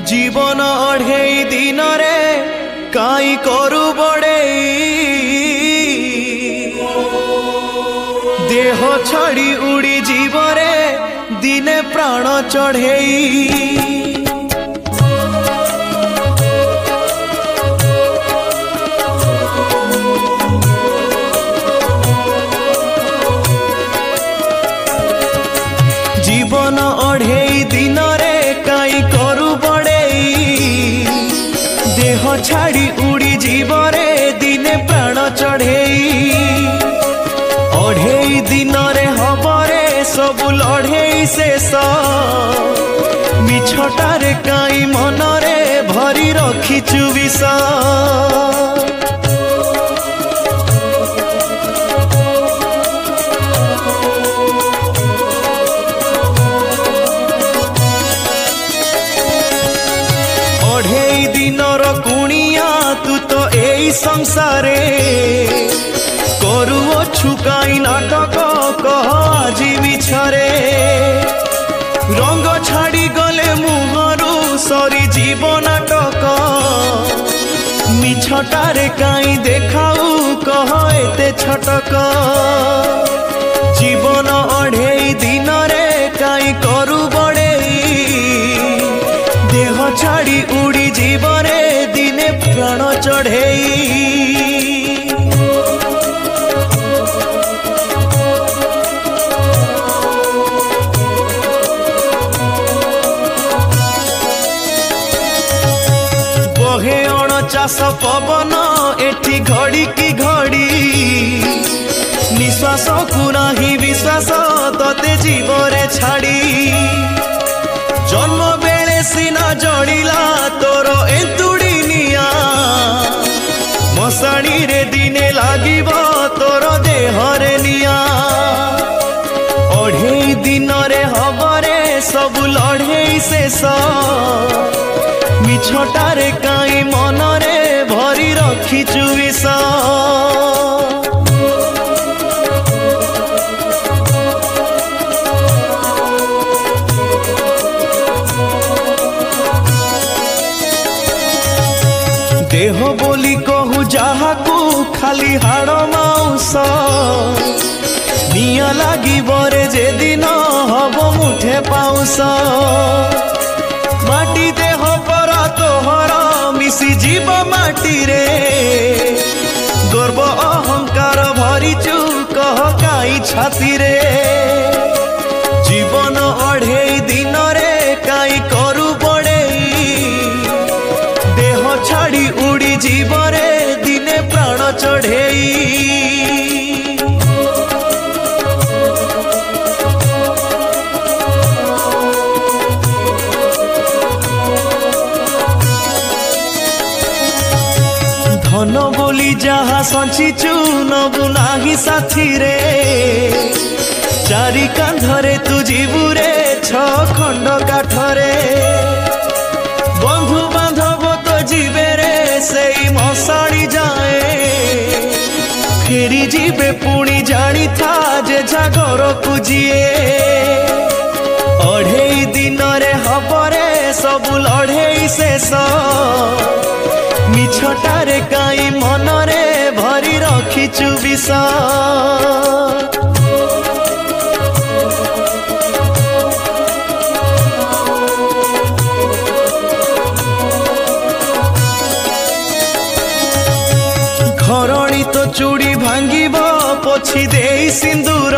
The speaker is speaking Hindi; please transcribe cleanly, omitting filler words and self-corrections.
जीवन अढ़ेई दिन रे काई करू बड़े देह छाड़ी उड़ी जीवरे दिने प्राण चढ़ेई जीवन अढ़ेई दिन रे काई करू बड़े देह छाड़ी उड़ी जीवरे दिने प्राण चढ़ेई अढ़ेई दिन रे हबरे सबु लढ़ेई शेष मिछटारे काई मनरे भरी रखिचु विष अढ़ेई दिनर कुणिया तू तो एई संसारे करुअछु काई नाटक कह आजी मिछरे रंग छाड़ी गले मुहरु सरी जीव नाटक मिछटारे काई देखाऊ कह एते छटक जीवन अढ़ेई दिन रे काई करू बड़ेई देह छाड़ी उड़ी जीवरे दिने प्राण चढ़ेई बहे अणचाष पवन एठी घड़ी की घड़ी निश्वास को नाही विश्वास तते जीवरे छाड़ी जन्म बेले सीना जड़िला तोर एंतुड़ी निया मशाणी रे दिने लागिब तोर देहरे निया अढ़ेई दिन रे हबरे सबु लढ़ेई शेष मिछटारे काई मनरे भरी रखिचु विष देह बोली कहू जाहाकू खाली हाड़ माउस निया लागी बरे जे दिन हब मुठे पाउस माटी देह पर तोहर मिसी जीव माटी रे गर्व अहंकार भरिचु कह काई छाती रे जीवन अढ़ेई दिन रे काई करू बड़ेई देह छाड़ी उड़ी जीवरे दिने प्राण चढ़ेई धन बोली जहा संचिचु नबु नाही साथी रे चारि कांधरे तू जीवुरे छ खंड काठरे बंधु बांधव तो जीवे रे सेई मशाणी जाए फेरी जीवे पुणी जानी था जे जागर को जिए अढ़ेई दिन रे हबरे सबु लढ़ेई शेष मिछटारे काई मनरे भरी रखिचु विष घरणी तो चूड़ी भांगिब पोछि देई सिंदूर